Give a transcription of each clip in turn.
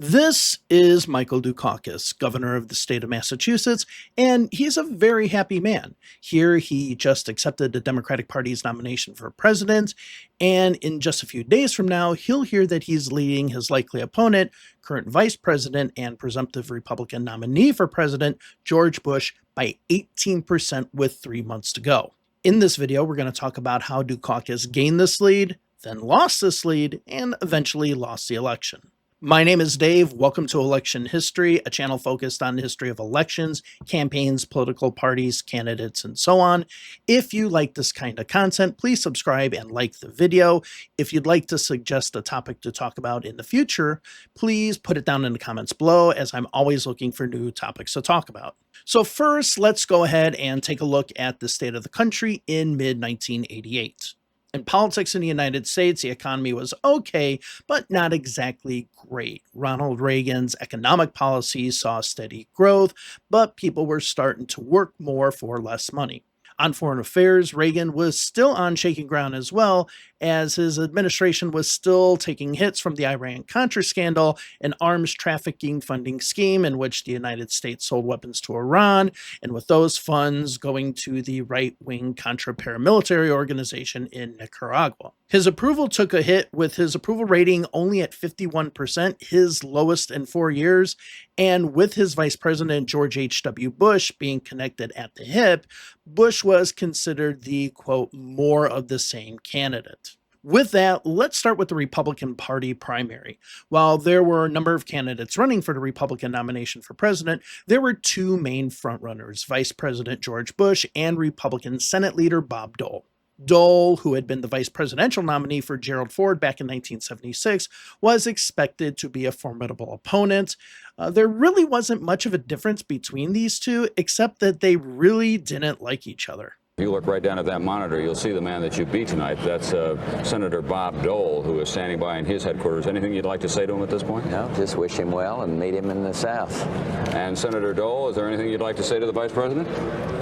This is Michael Dukakis, governor of the state of Massachusetts, and he's a very happy man. Here, he just accepted the Democratic Party's nomination for president, and in just a few days from now, he'll hear that he's leading his likely opponent, current Vice President and presumptive Republican nominee for president, George Bush, by 18% with 3 months to go. In this video, we're going to talk about how Dukakis gained this lead, then lost this lead, and eventually lost the election. My name is Dave. Welcome to Election History, a channel focused on the history of elections, campaigns, political parties, candidates, and so on. If you like this kind of content, please subscribe and like the video. If you'd like to suggest a topic to talk about in the future, please put it down in the comments below, as I'm always looking for new topics to talk about. So first, let's go ahead and take a look at the state of the country in mid-1988. In politics in the United States, the economy was okay, but not exactly great. Ronald Reagan's economic policies saw steady growth, but people were starting to work more for less money. On foreign affairs, Reagan was still on shaky ground as well, as his administration was still taking hits from the Iran-Contra scandal, an arms trafficking funding scheme in which the United States sold weapons to Iran, and with those funds going to the right-wing Contra paramilitary organization in Nicaragua. His approval took a hit, with his approval rating only at 51%, his lowest in 4 years, and with his Vice President George H.W. Bush being connected at the hip, Bush was considered the, quote, more of the same candidate. With that, let's start with the Republican Party primary. While there were a number of candidates running for the Republican nomination for president, there were two main frontrunners, Vice President George Bush and Republican Senate Leader Bob Dole. Dole, who had been the vice presidential nominee for Gerald Ford back in 1976, was expected to be a formidable opponent. There really wasn't much of a difference between these two, except that they really didn't like each other. If you look right down at that monitor, you'll see the man that you beat tonight. That's Senator Bob Dole, who is standing by in his headquarters. Anything you'd like to say to him at this point? No, just wish him well and meet him in the South. And Senator Dole, is there anything you'd like to say to the Vice President?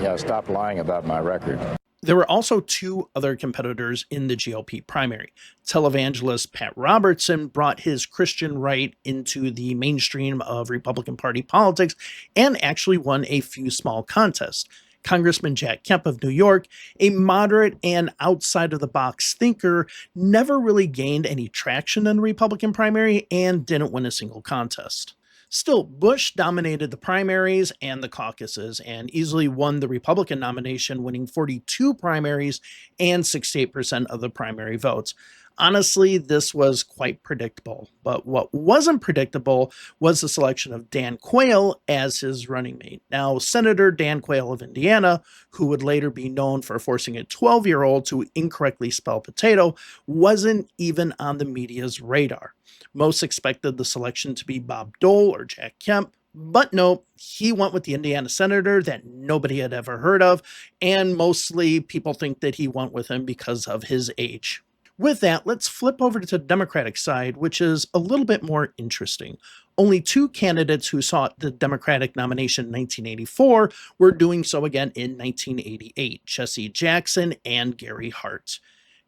Yeah, stop lying about my record. There were also two other competitors in the GOP primary. Televangelist Pat Robertson brought his Christian right into the mainstream of Republican Party politics and actually won a few small contests. Congressman Jack Kemp of New York, a moderate and outside-of-the-box thinker, never really gained any traction in the Republican primary and didn't win a single contest. Still, Bush dominated the primaries and the caucuses and easily won the Republican nomination, winning 42 primaries and 68% of the primary votes. Honestly, this was quite predictable, but what wasn't predictable was the selection of Dan Quayle as his running mate. Now, Senator Dan Quayle of Indiana, who would later be known for forcing a 12-year-old to incorrectly spell potato, wasn't even on the media's radar. Most expected the selection to be Bob Dole or Jack Kemp, but no, he went with the Indiana senator that nobody had ever heard of, and mostly people think that he went with him because of his age. With that, let's flip over to the Democratic side, which is a little bit more interesting. Only two candidates who sought the Democratic nomination in 1984 were doing so again in 1988, Jesse Jackson and Gary Hart.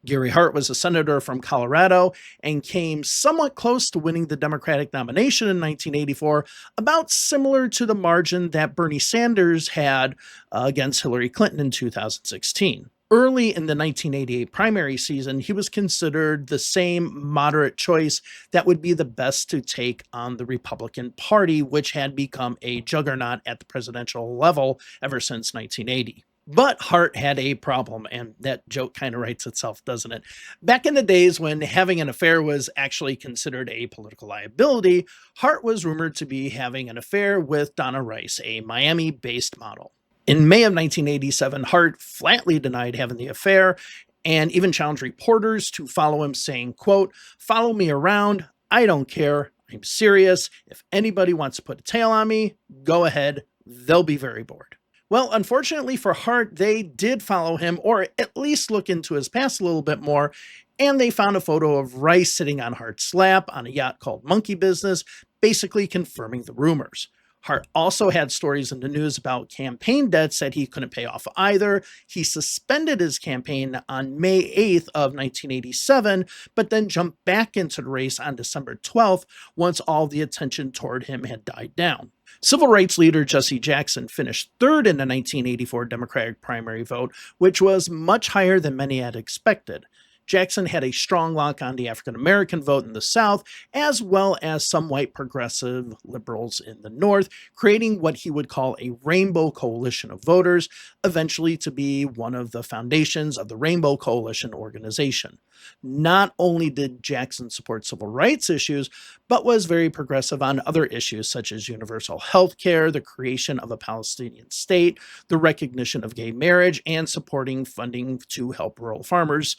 Gary Hart was a senator from Colorado and came somewhat close to winning the Democratic nomination in 1984, about similar to the margin that Bernie Sanders had against Hillary Clinton in 2016. Early in the 1988 primary season, he was considered the same moderate choice that would be the best to take on the Republican Party, which had become a juggernaut at the presidential level ever since 1980. But Hart had a problem, and that joke kind of writes itself, doesn't it? Back in the days when having an affair was actually considered a political liability, Hart was rumored to be having an affair with Donna Rice, a Miami-based model. In May of 1987, Hart flatly denied having the affair and even challenged reporters to follow him, saying, quote, "Follow me around. I don't care. I'm serious. If anybody wants to put a tail on me, go ahead. They'll be very bored." Well, unfortunately for Hart, they did follow him, or at least look into his past a little bit more, and they found a photo of Rice sitting on Hart's lap on a yacht called Monkey Business, basically confirming the rumors. Hart also had stories in the news about campaign debts that he couldn't pay off either. He suspended his campaign on May 8th of 1987, but then jumped back into the race on December 12th once all the attention toward him had died down. Civil rights leader Jesse Jackson finished third in the 1984 Democratic primary vote, which was much higher than many had expected. Jackson had a strong lock on the African American vote in the South, as well as some white progressive liberals in the North, creating what he would call a rainbow coalition of voters, eventually to be one of the foundations of the Rainbow Coalition organization. Not only did Jackson support civil rights issues, but was very progressive on other issues such as universal health care, the creation of a Palestinian state, the recognition of gay marriage, and supporting funding to help rural farmers.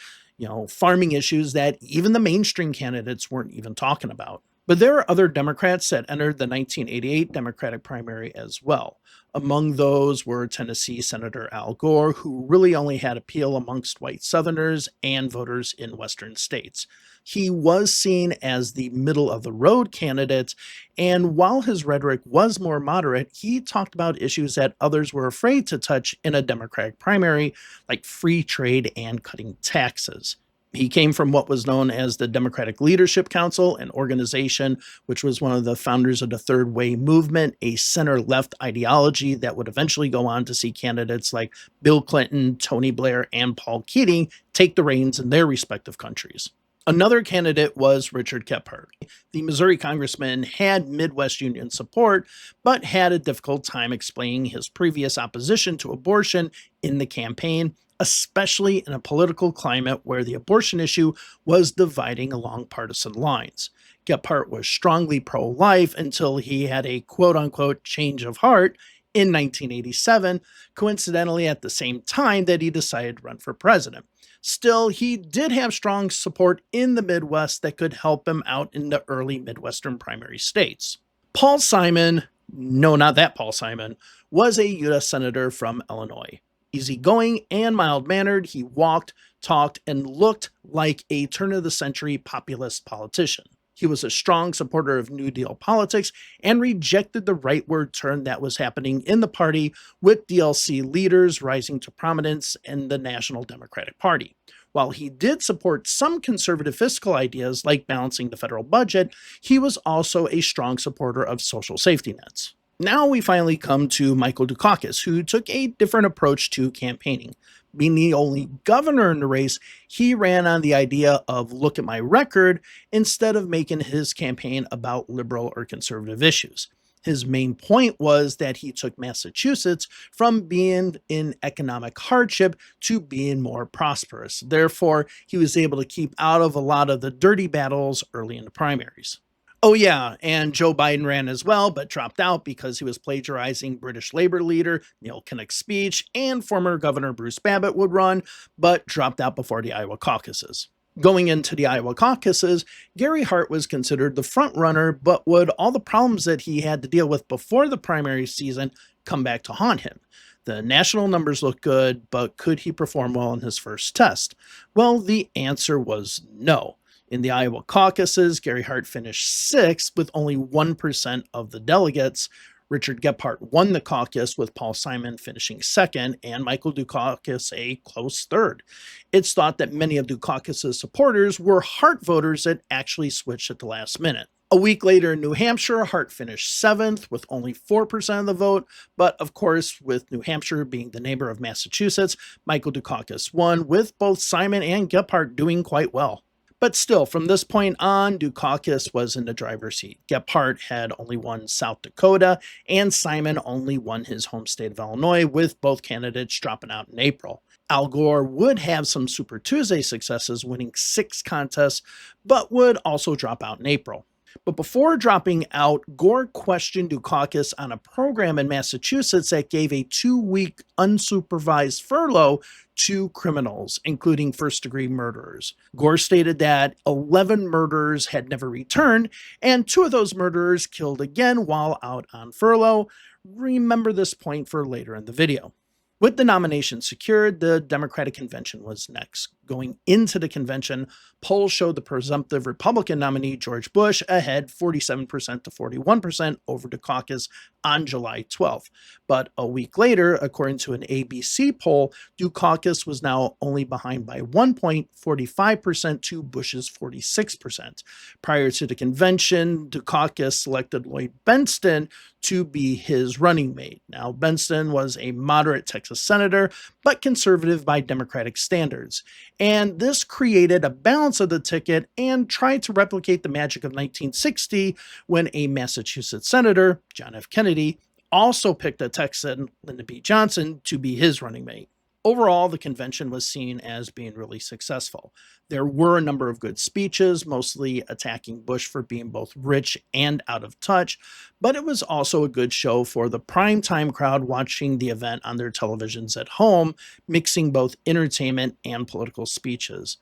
Farming issues that even the mainstream candidates weren't even talking about. But there are other Democrats that entered the 1988 Democratic primary as well. Among those were Tennessee Senator Al Gore, who really only had appeal amongst white Southerners and voters in Western states. He was seen as the middle-of-the-road candidate, and while his rhetoric was more moderate, he talked about issues that others were afraid to touch in a Democratic primary, like free trade and cutting taxes. He came from what was known as the Democratic Leadership Council, an organization which was one of the founders of the Third Way movement, a center-left ideology that would eventually go on to see candidates like Bill Clinton, Tony Blair, and Paul Keating take the reins in their respective countries. Another candidate was Richard Gephardt. The Missouri congressman had Midwest Union support, but had a difficult time explaining his previous opposition to abortion in the campaign, especially in a political climate where the abortion issue was dividing along partisan lines. Gephardt was strongly pro-life until he had a quote-unquote change of heart in 1987, coincidentally at the same time that he decided to run for president. Still, he did have strong support in the Midwest that could help him out in the early Midwestern primary states. Paul Simon, no, not that Paul Simon, was a U.S. Senator from Illinois. Easygoing and mild-mannered, he walked, talked, and looked like a turn-of-the-century populist politician. He was a strong supporter of New Deal politics and rejected the rightward turn that was happening in the party, with DLC leaders rising to prominence in the National Democratic Party. While he did support some conservative fiscal ideas like balancing the federal budget, he was also a strong supporter of social safety nets. Now we finally come to Michael Dukakis, who took a different approach to campaigning. Being the only governor in the race, he ran on the idea of look at my record instead of making his campaign about liberal or conservative issues. His main point was that he took Massachusetts from being in economic hardship to being more prosperous. Therefore, he was able to keep out of a lot of the dirty battles early in the primaries. Oh yeah, and Joe Biden ran as well, but dropped out because he was plagiarizing British Labour leader Neil Kinnock's speech, and former Governor Bruce Babbitt would run, but dropped out before the Iowa caucuses. Going into the Iowa caucuses, Gary Hart was considered the front runner, but would all the problems that he had to deal with before the primary season come back to haunt him? The national numbers look good, but could he perform well in his first test? Well, the answer was no. In the Iowa caucuses, Gary Hart finished sixth with only 1% of the delegates. Richard Gephardt won the caucus, with Paul Simon finishing second and Michael Dukakis a close third. It's thought that many of Dukakis' supporters were Hart voters that actually switched at the last minute. A week later in New Hampshire, Hart finished seventh with only 4% of the vote, but of course, with New Hampshire being the neighbor of Massachusetts, Michael Dukakis won, with both Simon and Gephardt doing quite well. But still, from this point on, Dukakis was in the driver's seat. Gephardt had only won South Dakota, and Simon only won his home state of Illinois, with both candidates dropping out in April. Al Gore would have some Super Tuesday successes, winning 6 contests, but would also drop out in April. But before dropping out, Gore questioned Dukakis on a program in Massachusetts that gave a 2-week unsupervised furlough to criminals, including first-degree murderers. Gore stated that 11 murderers had never returned, and 2 of those murderers killed again while out on furlough. Remember this point for later in the video. With the nomination secured, the Democratic convention was next. Going into the convention, polls showed the presumptive Republican nominee George Bush ahead 47% to 41% over Dukakis on July 12th. But a week later, according to an ABC poll, Dukakis was now only behind by 1 point, 45% to Bush's 46%. Prior to the convention, Dukakis selected Lloyd Bentsen to be his running mate. Now, Bentsen was a moderate Texas senator, but conservative by Democratic standards. And this created a balance of the ticket and tried to replicate the magic of 1960 when a Massachusetts senator, John F. Kennedy, also picked a Texan, Lyndon B. Johnson, to be his running mate. Overall, the convention was seen as being really successful. There were a number of good speeches, mostly attacking Bush for being both rich and out of touch, but it was also a good show for the primetime crowd watching the event on their televisions at home, mixing both entertainment and political speeches.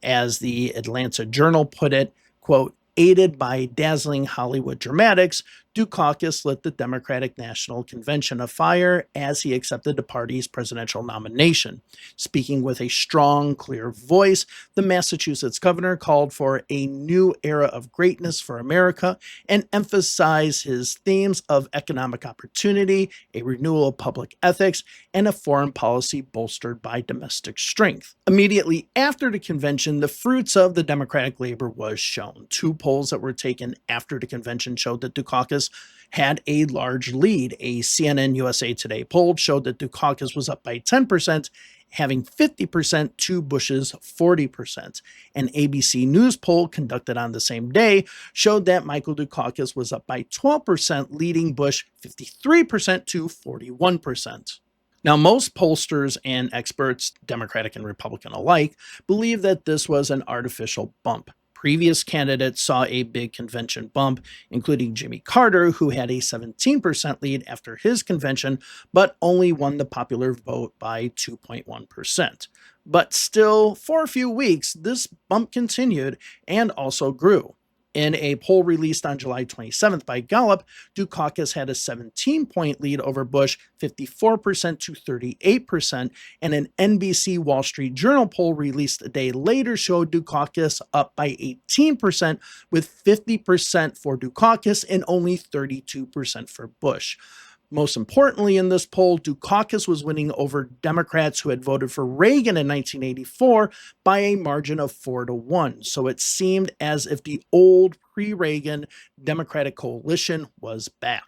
As the Atlanta Journal put it, quote, aided by dazzling Hollywood dramatics, Dukakis lit the Democratic National Convention afire as he accepted the party's presidential nomination. Speaking with a strong, clear voice, the Massachusetts governor called for a new era of greatness for America and emphasized his themes of economic opportunity, a renewal of public ethics, and a foreign policy bolstered by domestic strength. Immediately after the convention, the fruits of the Democratic labor was shown. Two polls that were taken after the convention showed that Dukakis had a large lead. A CNN USA Today poll showed that Dukakis was up by 10%, having 50% to Bush's 40%. An ABC News poll conducted on the same day showed that Michael Dukakis was up by 12%, leading Bush 53% to 41%. Now, most pollsters and experts, Democratic and Republican alike, believe that this was an artificial bump. Previous candidates saw a big convention bump, including Jimmy Carter, who had a 17% lead after his convention, but only won the popular vote by 2.1%. But still, for a few weeks, this bump continued and also grew. In a poll released on July 27th by Gallup, Dukakis had a 17-point lead over Bush, 54% to 38%, and an NBC Wall Street Journal poll released a day later showed Dukakis up by 18%, with 50% for Dukakis and only 32% for Bush. Most importantly in this poll, Dukakis was winning over Democrats who had voted for Reagan in 1984 by a margin of 4-1. So it seemed as if the old pre-Reagan Democratic coalition was back.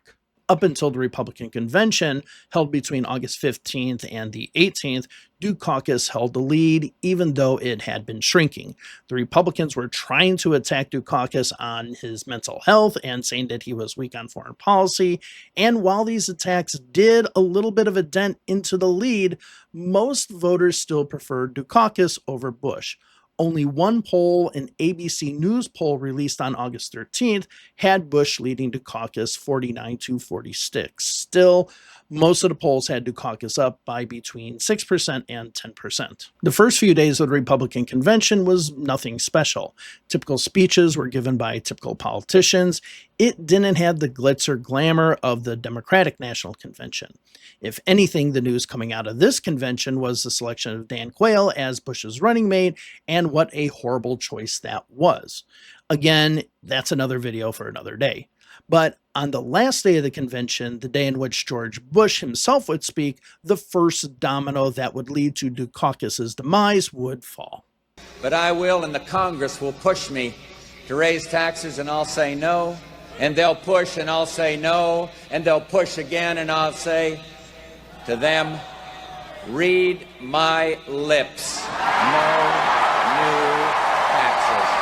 Up until the Republican convention, held between August 15th and the 18th, Dukakis held the lead, even though it had been shrinking. The Republicans were trying to attack Dukakis on his mental health and saying that he was weak on foreign policy. And while these attacks did a little bit of a dent into the lead, most voters still preferred Dukakis over Bush. Only one poll, an ABC News poll released on August 13th, had Bush leading Dukakis 49 to 46. Still, most of the polls had Dukakis up by between 6% and 10%. The first few days of the Republican convention was nothing special. Typical speeches were given by typical politicians. It didn't have the glitz or glamour of the Democratic National Convention. If anything, the news coming out of this convention was the selection of Dan Quayle as Bush's running mate, and what a horrible choice that was. Again, that's another video for another day. But on the last day of the convention, the day in which George Bush himself would speak, the first domino that would lead to Dukakis' demise would fall. But I will, and the Congress will push me to raise taxes, and I'll say no. And they'll push, and I'll say no. And they'll push again, and I'll say to them, read my lips. No new taxes.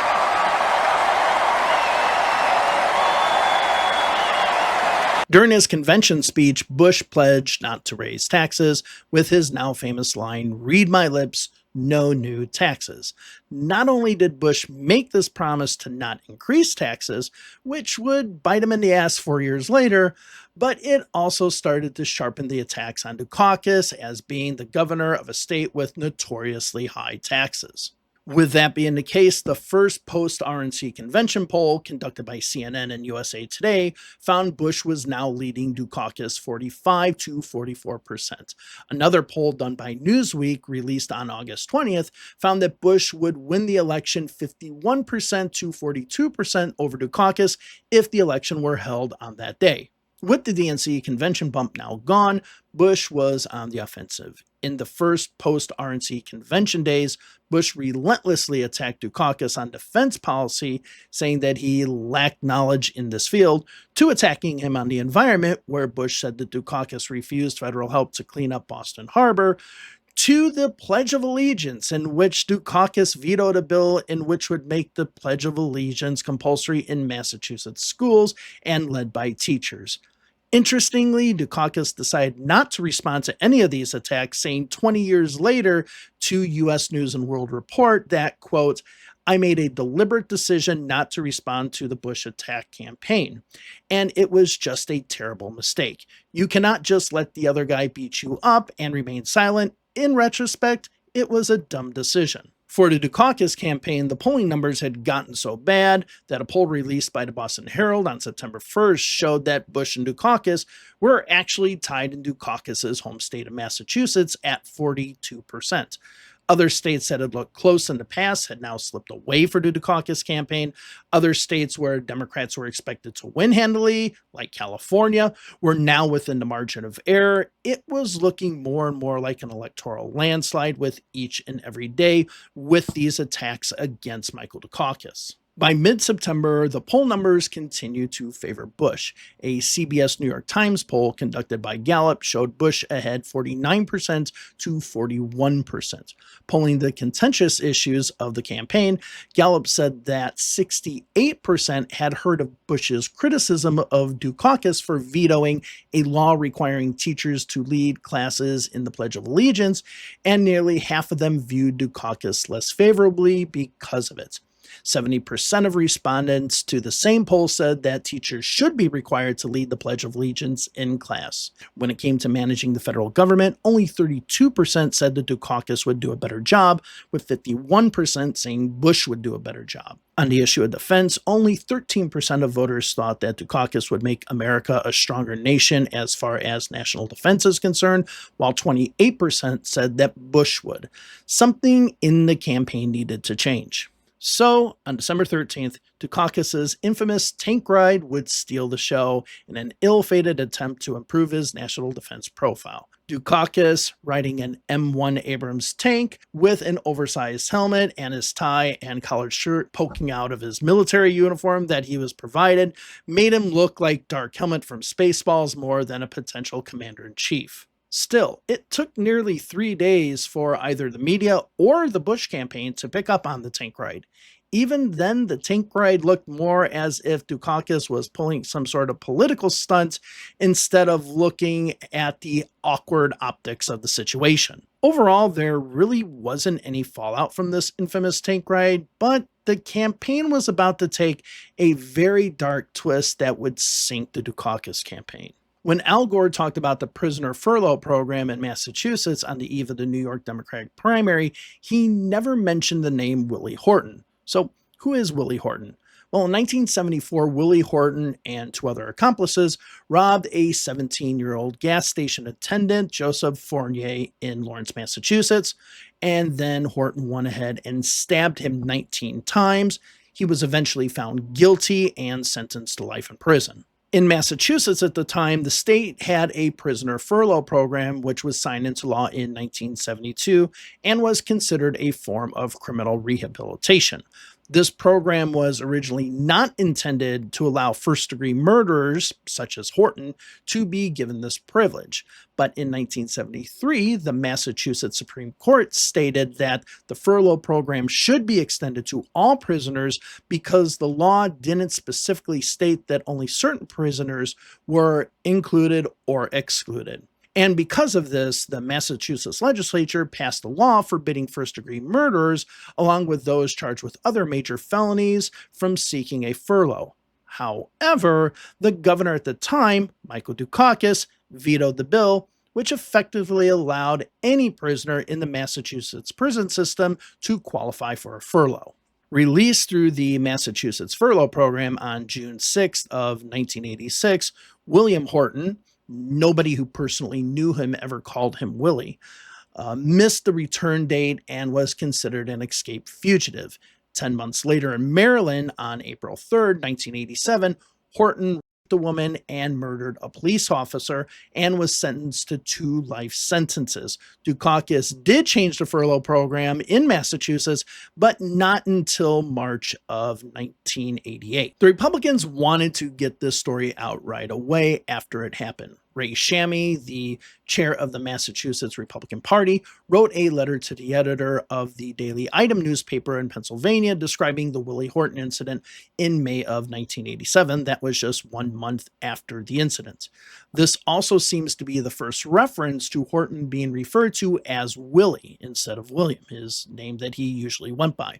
During his convention speech, Bush pledged not to raise taxes with his now famous line, read my lips, no new taxes. Not only did Bush make this promise to not increase taxes, which would bite him in the ass 4 years later, but it also started to sharpen the attacks on Dukakis as being the governor of a state with notoriously high taxes. With that being the case, the first post-RNC convention poll conducted by CNN and USA Today found Bush was now leading Dukakis 45 to 44%. Another poll done by Newsweek, released on August 20th, found that Bush would win the election 51% to 42% over Dukakis if the election were held on that day. With the DNC convention bump now gone, Bush was on the offensive. In the first post-RNC convention days, Bush relentlessly attacked Dukakis on defense policy, saying that he lacked knowledge in this field, to attacking him on the environment, where Bush said that Dukakis refused federal help to clean up Boston Harbor, to the Pledge of Allegiance, in which Dukakis vetoed a bill in which would make the Pledge of Allegiance compulsory in Massachusetts schools and led by teachers. Interestingly, Dukakis decided not to respond to any of these attacks, saying 20 years later to U.S. News and World Report that, quote, "I made a deliberate decision not to respond to the Bush attack campaign, and it was just a terrible mistake. You cannot just let the other guy beat you up and remain silent. In retrospect, it was a dumb decision." For the Dukakis campaign, the polling numbers had gotten so bad that a poll released by the Boston Herald on September 1st showed that Bush and Dukakis were actually tied in Dukakis' home state of Massachusetts at 42%. Other states that had looked close in the past had now slipped away for the Dukakis campaign. Other states where Democrats were expected to win handily, like California, were now within the margin of error. It was looking more and more like an electoral landslide with each and every day with these attacks against Michael Dukakis. By mid-September, the poll numbers continued to favor Bush. A CBS New York Times poll conducted by Gallup showed Bush ahead 49% to 41%. Polling the contentious issues of the campaign, Gallup said that 68% had heard of Bush's criticism of Dukakis for vetoing a law requiring teachers to lead classes in the Pledge of Allegiance, and nearly half of them viewed Dukakis less favorably because of it. 70% of respondents to the same poll said that teachers should be required to lead the Pledge of Allegiance in class. When it came to managing the federal government, only 32% said that Dukakis would do a better job, with 51% saying Bush would do a better job. On the issue of defense, only 13% of voters thought that Dukakis would make America a stronger nation as far as national defense is concerned, while 28% said that Bush would. Something in the campaign needed to change. So, on December 13th, Dukakis' infamous tank ride would steal the show in an ill-fated attempt to improve his national defense profile. Dukakis, riding an M1 Abrams tank with an oversized helmet and his tie and collared shirt poking out of his military uniform that he was provided, made him look like Dark Helmet from Spaceballs more than a potential commander-in-chief. Still, it took nearly 3 days for either the media or the Bush campaign to pick up on the tank ride. Even then, the tank ride looked more as if Dukakis was pulling some sort of political stunt instead of looking at the awkward optics of the situation. Overall, there really wasn't any fallout from this infamous tank ride, but the campaign was about to take a very dark twist that would sink the Dukakis campaign. When Al Gore talked about the prisoner furlough program in Massachusetts on the eve of the New York Democratic primary, he never mentioned the name Willie Horton. So, who is Willie Horton? Well, in 1974, Willie Horton and 2 other accomplices robbed a 17-year-old gas station attendant, Joseph Fournier, in Lawrence, Massachusetts, and then Horton went ahead and stabbed him 19 times. He was eventually found guilty and sentenced to life in prison. In Massachusetts at the time, the state had a prisoner furlough program, which was signed into law in 1972 and was considered a form of criminal rehabilitation. This program was originally not intended to allow first-degree murderers, such as Horton, to be given this privilege. But in 1973, the Massachusetts Supreme Court stated that the furlough program should be extended to all prisoners because the law didn't specifically state that only certain prisoners were included or excluded. And because of this, the Massachusetts legislature passed a law forbidding first-degree murderers, along with those charged with other major felonies, from seeking a furlough. However, the governor at the time, Michael Dukakis, vetoed the bill, which effectively allowed any prisoner in the Massachusetts prison system to qualify for a furlough. Released through the Massachusetts furlough program on June 6th of 1986, William Horton, nobody who personally knew him ever called him Willie, missed the return date and was considered an escaped fugitive. 10 months later in Maryland, on April 3rd, 1987, Horton the woman and murdered a police officer and was sentenced to 2 life sentences. Dukakis did change the furlough program in Massachusetts, but not until March of 1988. The Republicans wanted to get this story out right away after it happened. Ray Shammy, the chair of the Massachusetts Republican Party, wrote a letter to the editor of the Daily Item newspaper in Pennsylvania describing the Willie Horton incident in May of 1987. That was just 1 month after the incident. This also seems to be the first reference to Horton being referred to as Willie instead of William, his name that he usually went by.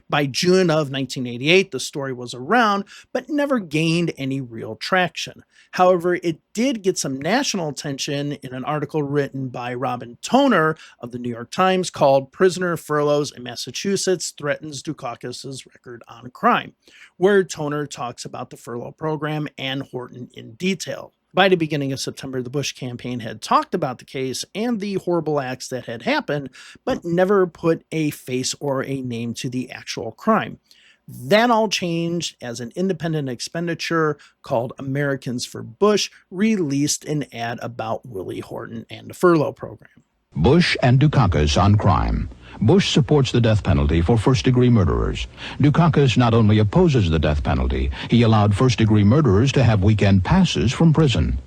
By June of 1988, the story was around, but never gained any real traction. However, it did get some national attention in an article written by Robin Toner of the New York Times called "Prisoner Furloughs in Massachusetts Threatens Dukakis' Record on Crime," where Toner talks about the furlough program and Horton in detail. By the beginning of September, the Bush campaign had talked about the case and the horrible acts that had happened, but never put a face or a name to the actual crime. That all changed as an independent expenditure called Americans for Bush released an ad about Willie Horton and the furlough program. Bush and Dukakis on crime. Bush supports the death penalty for first-degree murderers. Dukakis not only opposes the death penalty, he allowed first-degree murderers to have weekend passes from prison.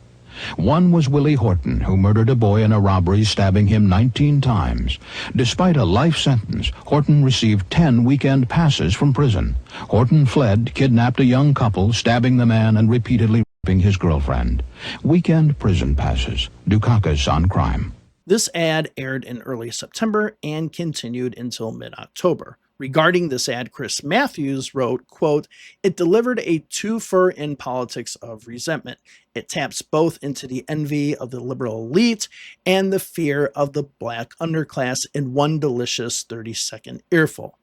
One was Willie Horton, who murdered a boy in a robbery, stabbing him 19 times. Despite a life sentence, Horton received 10 weekend passes from prison. Horton fled, kidnapped a young couple, stabbing the man and repeatedly raping his girlfriend. Weekend prison passes. Dukakis on crime. This ad aired in early September and continued until mid-October. Regarding this ad, Chris Matthews wrote, quote, "It delivered a twofer in politics of resentment. It taps both into the envy of the liberal elite and the fear of the black underclass in one delicious 30-second earful."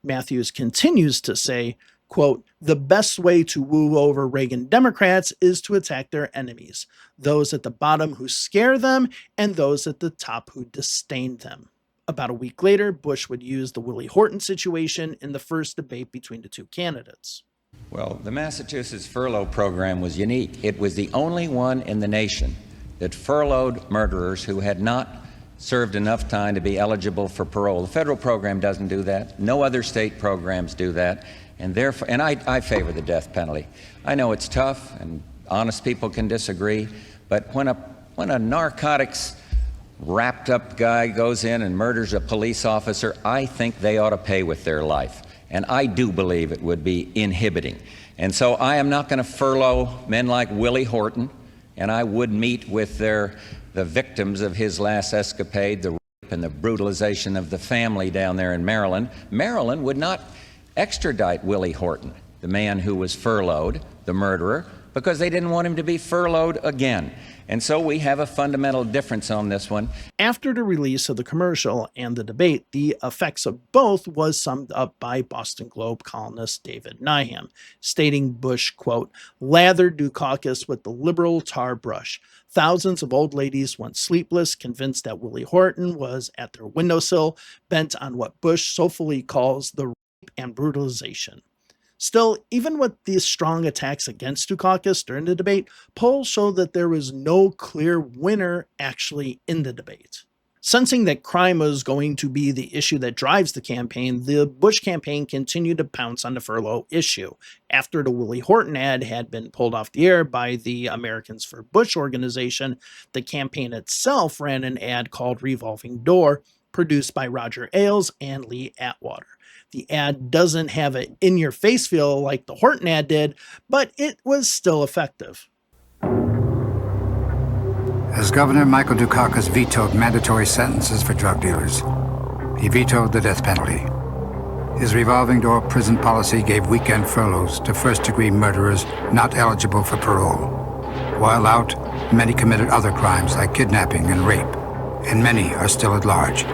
Matthews continues to say, quote, "The best way to woo over Reagan Democrats is to attack their enemies, those at the bottom who scare them and those at the top who disdain them." About a week later, Bush would use the Willie Horton situation in the first debate between the two candidates. Well, the Massachusetts furlough program was unique. It was the only one in the nation that furloughed murderers who had not served enough time to be eligible for parole. The federal program doesn't do that. No other state programs do that. And therefore, and I favor the death penalty. I know it's tough, and honest people can disagree, but when a narcotics wrapped up guy goes in and murders a police officer, I think they ought to pay with their life. And I do believe it would be inhibiting. And so I am not going to furlough men like Willie Horton, and I would meet with the victims of his last escapade, the rape and the brutalization of the family down there in Maryland. Maryland would not extradite Willie Horton, the man who was furloughed, the murderer, because they didn't want him to be furloughed again. And so we have a fundamental difference on this one. After the release of the commercial and the debate, the effects of both was summed up by Boston Globe columnist David Nyham, stating Bush, quote, "lathered Dukakis with the liberal tar brush. Thousands of old ladies went sleepless, convinced that Willie Horton was at their windowsill, bent on what Bush soulfully calls the rape and brutalization." Still, even with these strong attacks against Dukakis during the debate, polls show that there was no clear winner actually in the debate. Sensing that crime was going to be the issue that drives the campaign, the Bush campaign continued to pounce on the furlough issue. After the Willie Horton ad had been pulled off the air by the Americans for Bush organization, the campaign itself ran an ad called Revolving Door, produced by Roger Ailes and Lee Atwater. The ad doesn't have an in-your-face feel like the Horton ad did, but it was still effective. As governor, Michael Dukakis vetoed mandatory sentences for drug dealers. He vetoed the death penalty. His revolving door prison policy gave weekend furloughs to first-degree murderers not eligible for parole. While out, many committed other crimes like kidnapping and rape, and many are still at large.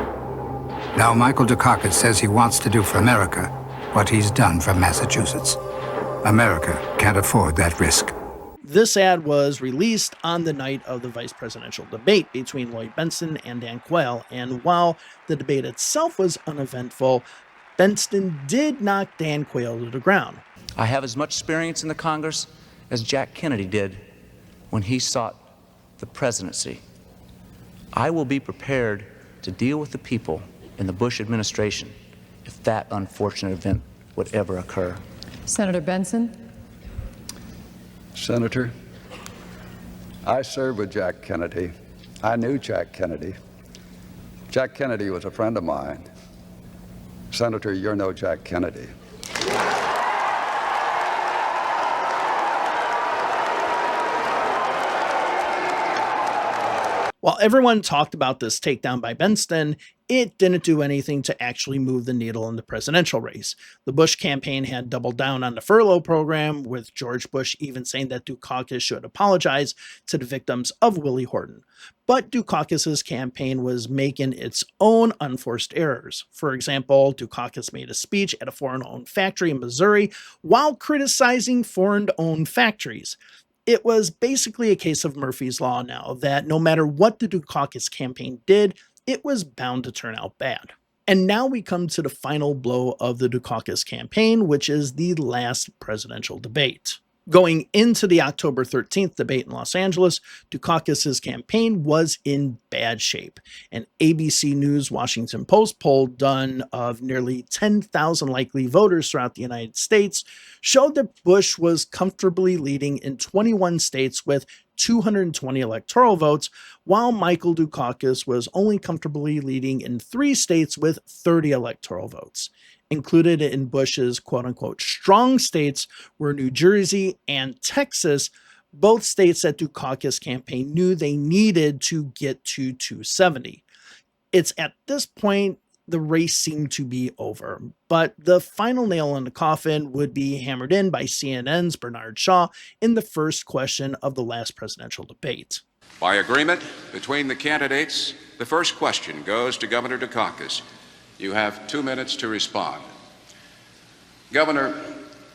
Now Michael Dukakis says he wants to do for America what he's done for Massachusetts. America can't afford that risk. This ad was released on the night of the vice presidential debate between Lloyd Bentsen and Dan Quayle, and while the debate itself was uneventful, Bentsen did knock Dan Quayle to the ground. I have as much experience in the Congress as Jack Kennedy did when he sought the presidency. I will be prepared to deal with the people in the Bush administration if that unfortunate event would ever occur. Senator Benson. Senator, I served with Jack Kennedy. I knew Jack Kennedy. Jack Kennedy was a friend of mine. Senator, you're no Jack Kennedy. While everyone talked about this takedown by Benston, it didn't do anything to actually move the needle in the presidential race. The Bush campaign had doubled down on the furlough program, with George Bush even saying that Dukakis should apologize to the victims of Willie Horton. But Dukakis' campaign was making its own unforced errors. For example, Dukakis made a speech at a foreign-owned factory in Missouri while criticizing foreign-owned factories. It was basically a case of Murphy's Law now, that no matter what the Dukakis campaign did, it was bound to turn out bad. And now we come to the final blow of the Dukakis campaign, which is the last presidential debate. Going into the October 13th debate in Los Angeles, Dukakis' campaign was in bad shape. An ABC News Washington Post poll done of nearly 10,000 likely voters throughout the United States showed that Bush was comfortably leading in 21 states with 220 electoral votes, while Michael Dukakis was only comfortably leading in 3 states with 30 electoral votes. Included in Bush's quote-unquote strong states were New Jersey and Texas, both states that Dukakis' campaign knew they needed to get to 270. It's at this point the race seemed to be over, but the final nail in the coffin would be hammered in by CNN's Bernard Shaw in the first question of the last presidential debate. By agreement between the candidates, the first question goes to Governor Dukakis. You have 2 minutes to respond. Governor,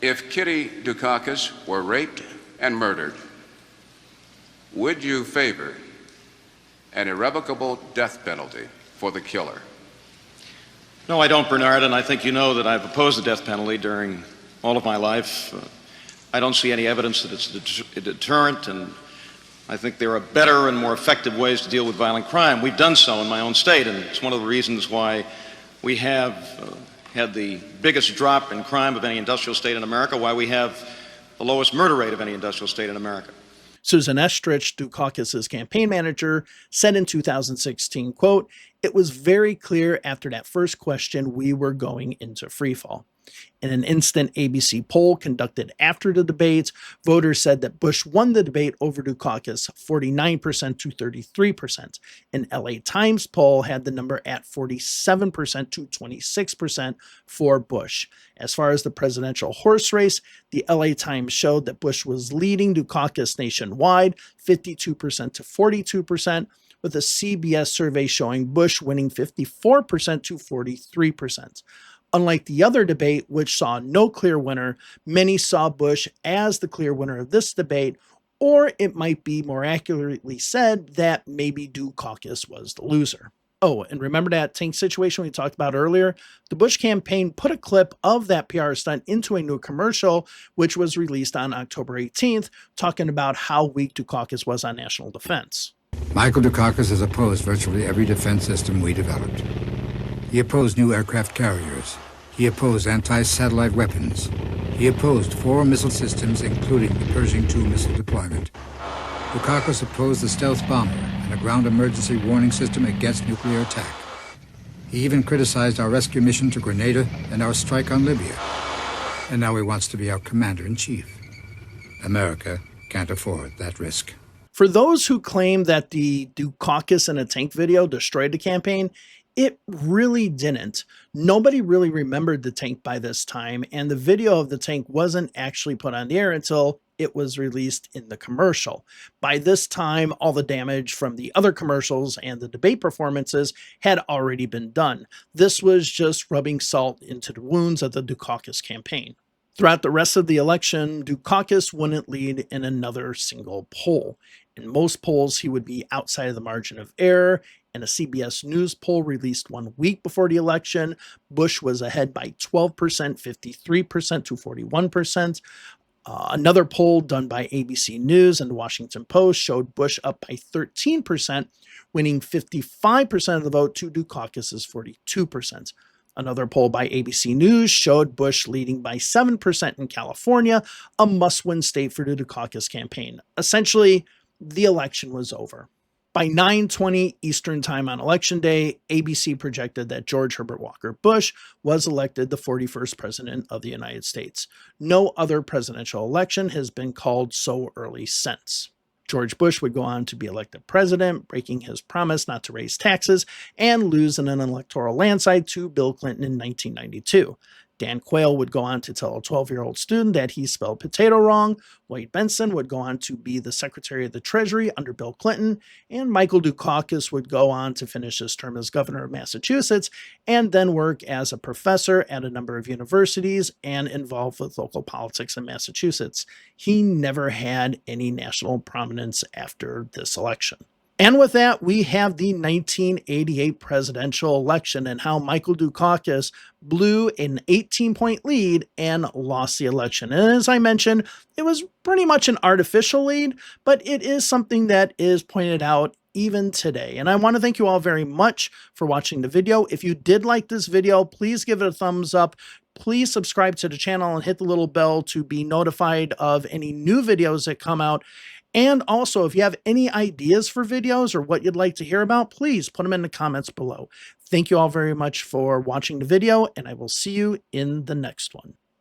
if Kitty Dukakis were raped and murdered, would you favor an irrevocable death penalty for the killer? No, I don't, Bernard, and I think you know that I've opposed the death penalty during all of my life. I don't see any evidence that it's a deterrent, and I think there are better and more effective ways to deal with violent crime. We've done so in my own state, and it's one of the reasons why we have had the biggest drop in crime of any industrial state in America, why we have the lowest murder rate of any industrial state in America. Susan Estrich, Dukakis' campaign manager, said in 2016, quote, "It was very clear after that first question we were going into freefall." In an instant ABC poll conducted after the debate, voters said that Bush won the debate over Dukakis 49% to 33%. An LA Times poll had the number at 47% to 26% for Bush. As far as the presidential horse race, the LA Times showed that Bush was leading Dukakis nationwide 52% to 42%, with a CBS survey showing Bush winning 54% to 43%. Unlike the other debate, which saw no clear winner, many saw Bush as the clear winner of this debate, or it might be more accurately said that maybe Dukakis was the loser. Oh, and remember that tank situation we talked about earlier? The Bush campaign put a clip of that PR stunt into a new commercial, which was released on October 18th, talking about how weak Dukakis was on national defense. Michael Dukakis has opposed virtually every defense system we developed. He opposed new aircraft carriers. He opposed anti-satellite weapons. He opposed 4 missile systems, including the Pershing II missile deployment. Dukakis opposed the stealth bomber and a ground emergency warning system against nuclear attack. He even criticized our rescue mission to Grenada and our strike on Libya. And now he wants to be our commander-in-chief. America can't afford that risk. For those who claim that the Dukakis in a tank video destroyed the campaign, it really didn't. Nobody really remembered the tank by this time, and the video of the tank wasn't actually put on the air until it was released in the commercial. By this time, all the damage from the other commercials and the debate performances had already been done. This was just rubbing salt into the wounds of the Dukakis campaign. Throughout the rest of the election, Dukakis wouldn't lead in another single poll. In most polls, he would be outside of the margin of error. In a CBS News poll released 1 week before the election, Bush was ahead by 12%, 53% to 41%. Another poll done by ABC News and the Washington Post showed Bush up by 13%, winning 55% of the vote to Dukakis' 42%. Another poll by ABC News showed Bush leading by 7% in California, a must-win state for the Dukakis campaign. Essentially, the election was over. By 9:20 Eastern Time on Election Day, ABC projected that George Herbert Walker Bush was elected the 41st President of the United States. No other presidential election has been called so early since. George Bush would go on to be elected president, breaking his promise not to raise taxes and lose in an electoral landslide to Bill Clinton in 1992. Dan Quayle would go on to tell a 12-year-old student that he spelled potato wrong. Lloyd Bentsen would go on to be the Secretary of the Treasury under Bill Clinton. And Michael Dukakis would go on to finish his term as governor of Massachusetts and then work as a professor at a number of universities and involved with local politics in Massachusetts. He never had any national prominence after this election. And with that, we have the 1988 presidential election and how Michael Dukakis blew an 18-point lead and lost the election. And as I mentioned, it was pretty much an artificial lead, but it is something that is pointed out even today. And I want to thank you all very much for watching the video. If you did like this video, please give it a thumbs up. Please subscribe to the channel and hit the little bell to be notified of any new videos that come out. And also, if you have any ideas for videos or what you'd like to hear about, please put them in the comments below. Thank you all very much for watching the video, and I will see you in the next one.